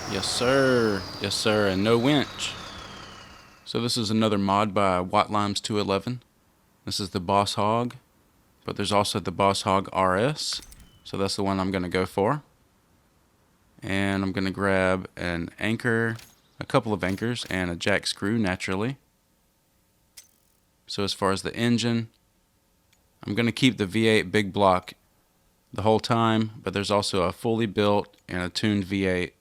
Yes, sir. Yes, sir. And no winch. So this is another mod by WattLimes211. This is the Boss Hog, but there's also the Boss Hog RS. So that's the one I'm going to go for. And I'm going to grab an anchor, a couple of anchors, and a jack screw naturally. So as far as the engine, I'm going to keep the V8 big block the whole time, but there's also a fully built and a tuned V8.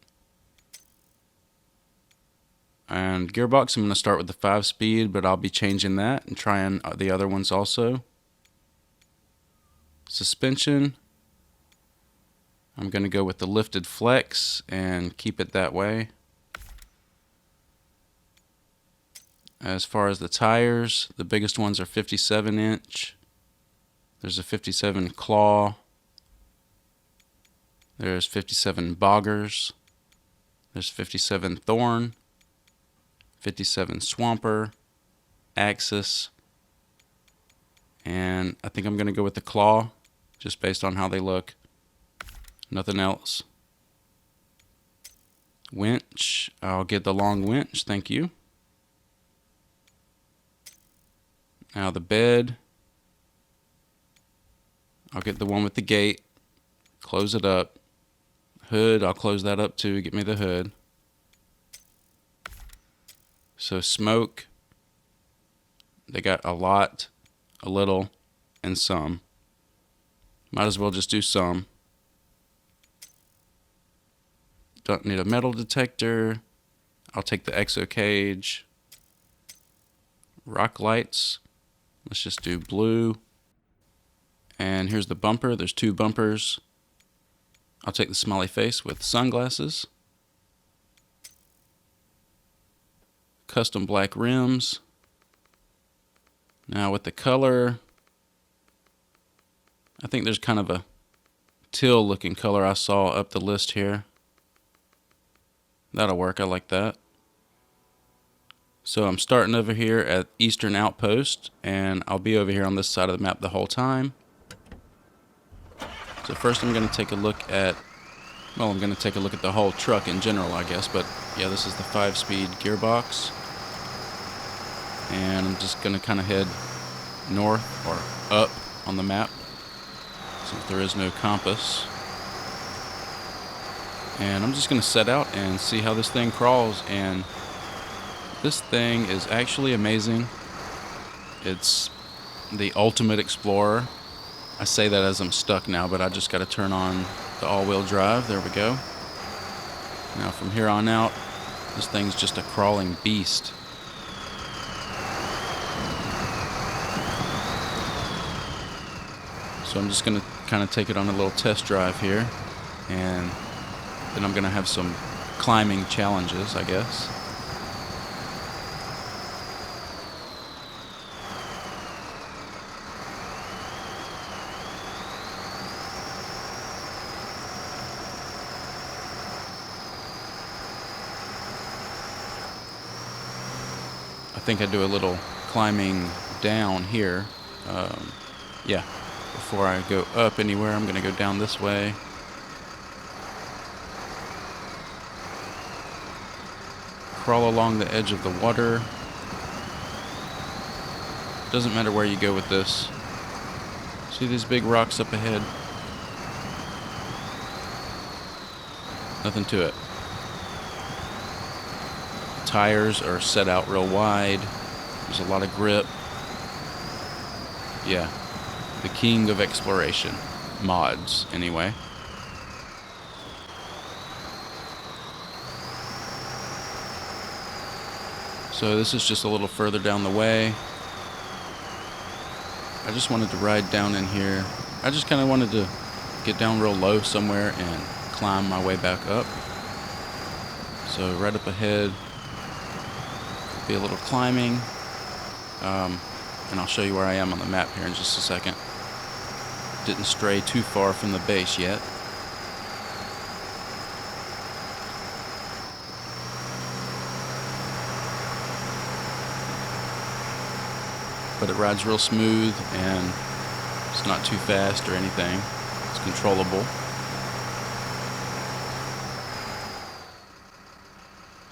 And gearbox, I'm going to start with the 5-speed, but I'll be changing that and trying the other ones also. Suspension, I'm going to go with the lifted flex and keep it that way. As far as the tires, the biggest ones are 57 inch. There's a 57 claw. There's 57 boggers. There's 57 thorn. 57 swamper. Axis. And I think I'm going to go with the claw, just based on how they look. Nothing else. Winch. I'll get the long winch, thank you. Now the bed. I'll get the one with the gate. Close it up. Hood, I'll close that up too. Get me the hood. So smoke. They got a lot, a little, and some. Might as well just do some. Don't need a metal detector. I'll take the exo cage. Rock lights. Let's just do blue. And here's the bumper. There's 2 bumpers. I'll take the smiley face with sunglasses. Custom black rims. Now with the color, I think there's kind of a teal looking color I saw up the list here. That'll work, I like that. So I'm starting over here at Eastern Outpost, and I'll be over here on this side of the map the whole time. So first I'm going to take a look at, well, I'm going to take a look at the whole truck in general, I guess. But yeah, this is the 5-speed gearbox. And I'm just going to kind of head north or up on the map, since there is no compass. And I'm just going to set out and see how this thing crawls. And this thing is actually amazing. It's the ultimate explorer. I say that as I'm stuck now, but I just got to turn on the all-wheel drive. There we go. Now from here on out, this thing's just a crawling beast. So I'm just going to kind of take it on a little test drive here, and then I'm going to have some climbing challenges, I guess. I think I do a little climbing down here. Yeah, before I go up anywhere, I'm going to go down this way. Crawl along the edge of the water. Doesn't matter where you go with this. See these big rocks up ahead? Nothing to it. Tires are set out real wide. There's a lot of grip. Yeah, the king of exploration. Mods, anyway. So this is just a little further down the way. I just wanted to ride down in here. I just kind of wanted to get down real low somewhere and climb my way back up. So right up ahead, be a little climbing, and I'll show you where I am on the map here in just a second. Didn't stray too far from the base yet. But it rides real smooth, and it's not too fast or anything. It's controllable.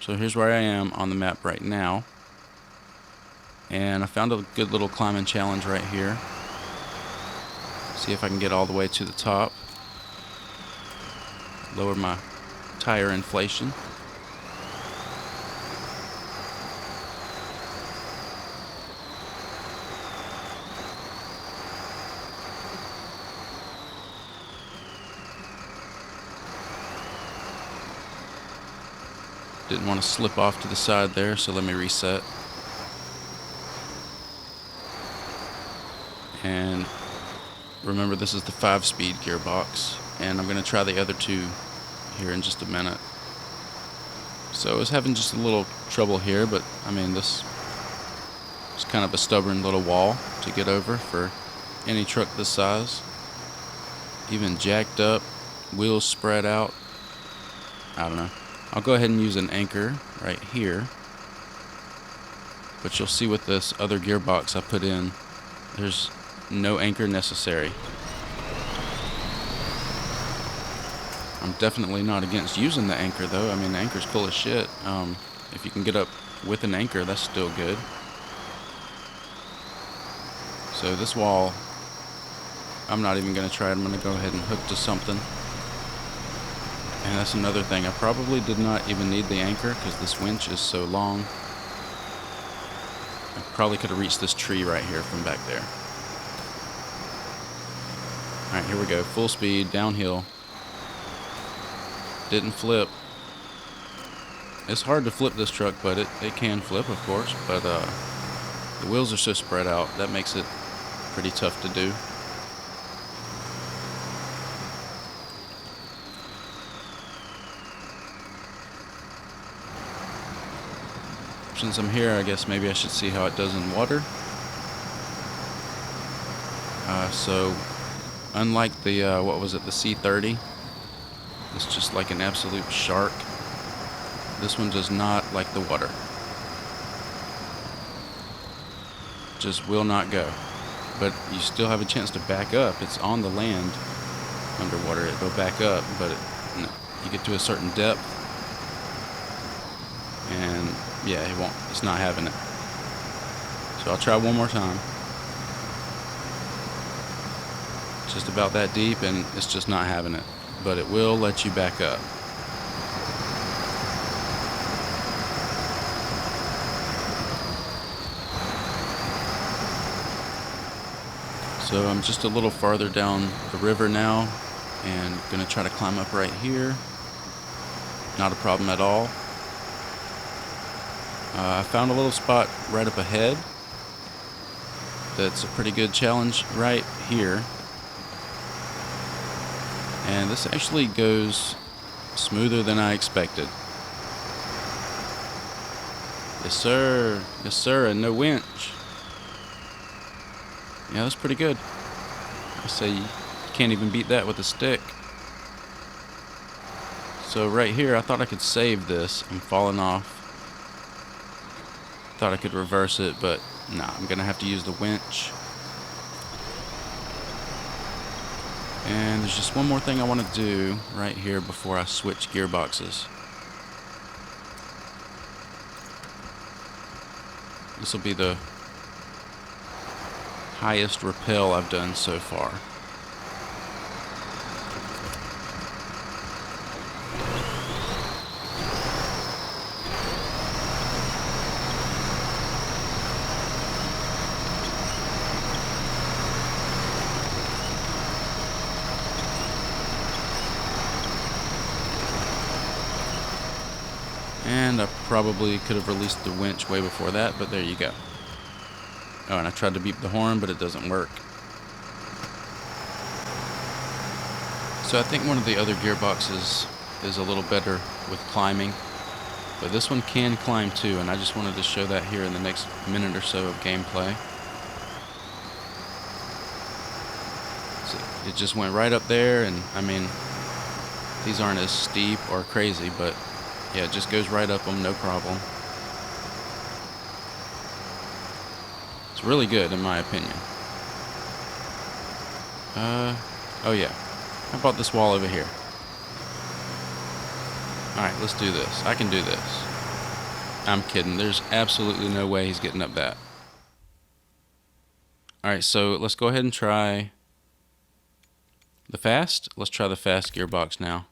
So here's where I am on the map right now. And I found a good little climbing challenge right here. See if I can get all the way to the top. Lower my tire inflation. Didn't want to slip off to the side there, so let me reset. And remember, this is the 5-speed gearbox, and I'm going to try the other 2 here in just a minute. So I was having just a little trouble here, but I mean, this is kind of a stubborn little wall to get over for any truck this size. Even jacked up, wheels spread out. I don't know. I'll go ahead and use an anchor right here. But you'll see with this other gearbox I put in, there's no anchor necessary. I'm definitely not against using the anchor though. I mean, the anchor's cool as shit. If you can get up with an anchor, that's still good. So this wall, I'm not even going to try it. I'm going to go ahead and hook to something. And that's another thing. I probably did not even need the anchor because this winch is so long. I probably could have reached this tree right here from back there. Alright, here we go. Full speed, downhill. Didn't flip. It's hard to flip this truck, but it can flip, of course. But the wheels are so spread out, that makes it pretty tough to do. Since I'm here, I guess maybe I should see how it does in water. So, unlike the, what was it, the C30, it's just like an absolute shark. This one does not like the water. Just will not go. But you still have a chance to back up. It's on the land underwater. It'll back up, but no, you get to a certain depth, and yeah, it won't. It's not having it. So I'll try one more time. Just about that deep, and it's just not having it. But it will let you back up. So I'm just a little farther down the river now, and gonna try to climb up right here. Not a problem at all. I found a little spot right up ahead that's a pretty good challenge right here. And this actually goes smoother than I expected. Yes sir, and no winch. Yeah, that's pretty good. I say you can't even beat that with a stick. So right here, I thought I could save this. I'm falling off. Thought I could reverse it, but nah, I'm gonna have to use the winch. And there's just one more thing I want to do right here before I switch gearboxes. This will be the highest rappel I've done so far. And I probably could have released the winch way before that, but there you go. Oh, and I tried to beep the horn, but it doesn't work. So I think one of the other gearboxes is a little better with climbing, but this one can climb too, and I just wanted to show that here in the next minute or so of gameplay. So it just went right up there, and I mean, these aren't as steep or crazy, but yeah, it just goes right up them, no problem. It's really good in my opinion. Oh yeah. How about this wall over here? Alright, let's do this. I can do this. I'm kidding. There's absolutely no way he's getting up that. Alright, so let's go ahead and try the fast. Let's try the fast gearbox now.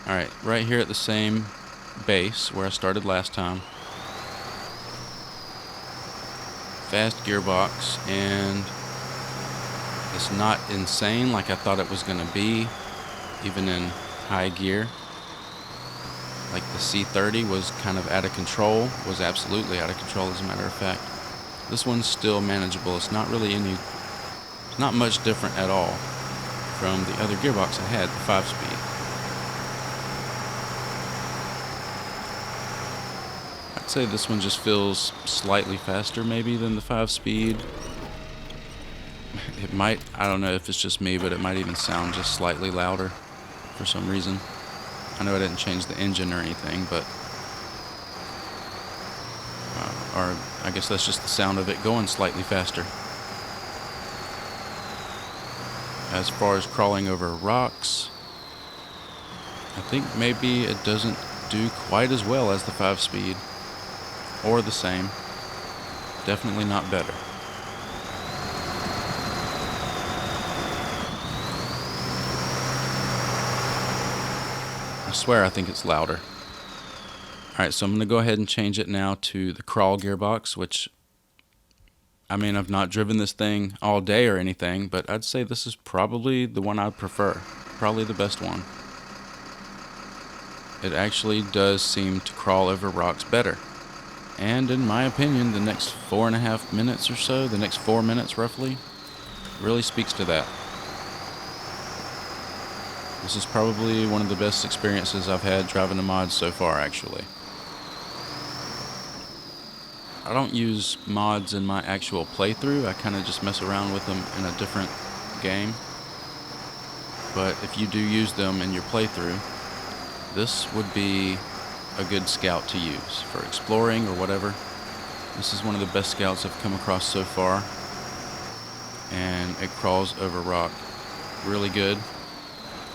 Alright, right here at the same base where I started last time. Fast gearbox, and it's not insane like I thought it was going to be, even in high gear. Like the C30 was kind of out of control, was absolutely out of control as a matter of fact. This one's still manageable. It's not really it's not much different at all from the other gearbox I had, the 5-speed. I'd say this one just feels slightly faster maybe than the 5-speed. It might, I don't know if it's just me, but it might even sound just slightly louder for some reason. I know I didn't change the engine or anything, but or I guess that's just the sound of it going slightly faster. As far as crawling over rocks, I think maybe it doesn't do quite as well as the 5-speed, or the same. Definitely not better. I swear I think it's louder. Alright, so I'm going to go ahead and change it now to the crawl gearbox, which, I mean, I've not driven this thing all day or anything, but I'd say this is probably the one I prefer. Probably the best one. It actually does seem to crawl over rocks better. And in my opinion, the next 4.5 minutes or so, the next 4 minutes roughly, really speaks to that. This is probably one of the best experiences I've had driving a mod so far, actually. I don't use mods in my actual playthrough. I kind of just mess around with them in a different game. But if you do use them in your playthrough, this would be a good scout to use for exploring or whatever. This is one of the best scouts I've come across so far. And it crawls over rock really good.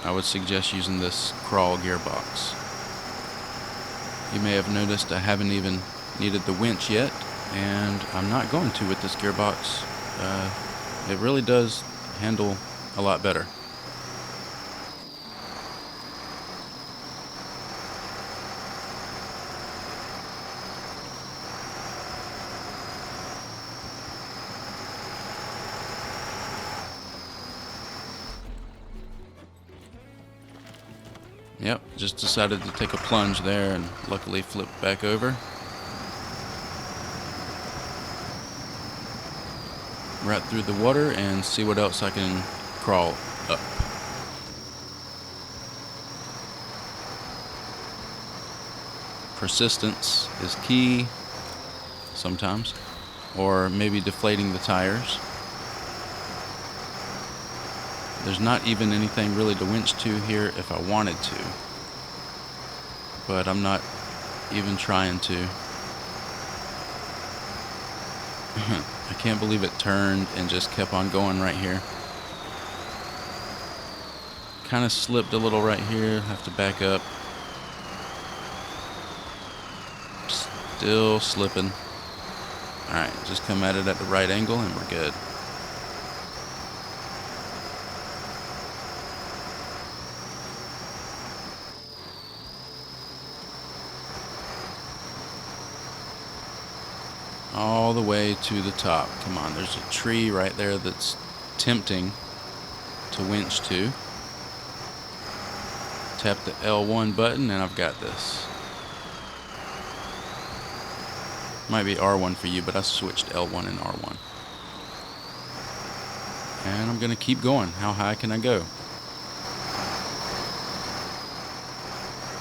I would suggest using this crawl gearbox. You may have noticed I haven't even needed the winch yet, and I'm not going to with this gearbox. It really does handle a lot better. Yep, just decided to take a plunge there and luckily flipped back over. Right through the water and see what else I can crawl up. Persistence is key sometimes, or maybe deflating the tires. There's not even anything really to winch to here if I wanted to, but I'm not even trying to. I can't believe it turned and just kept on going right here. Kind of slipped a little right here, have to back up. Still slipping. Alright, just come at it at the right angle and we're good. All the way to the top. Come on, there's a tree right there that's tempting to winch to. Tap the L1 button and I've got this. Might be R1 for you, but I switched L1 and R1. And I'm gonna keep going. How high can I go?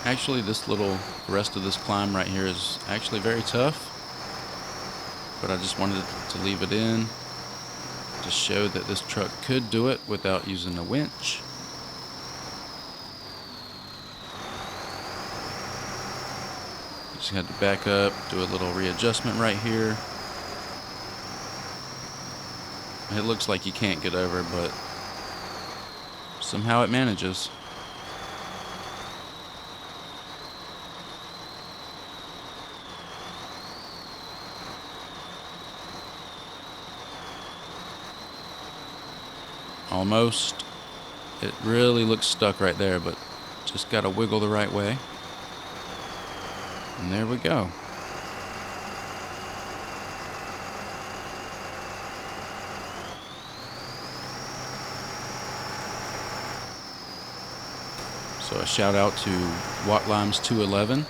Actually, the rest of this climb right here is actually very tough. But I just wanted to leave it in to show that this truck could do it without using a winch. Just had to back up, do a little readjustment right here. It looks like you can't get over, but somehow it manages. Almost. It really looks stuck right there, but just gotta wiggle the right way. And there we go. So a shout out to WattLimes211,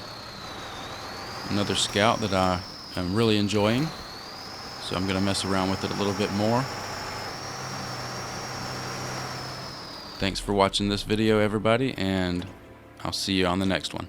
another scout that I am really enjoying. So I'm going to mess around with it a little bit more. Thanks for watching this video, everybody, and I'll see you on the next one.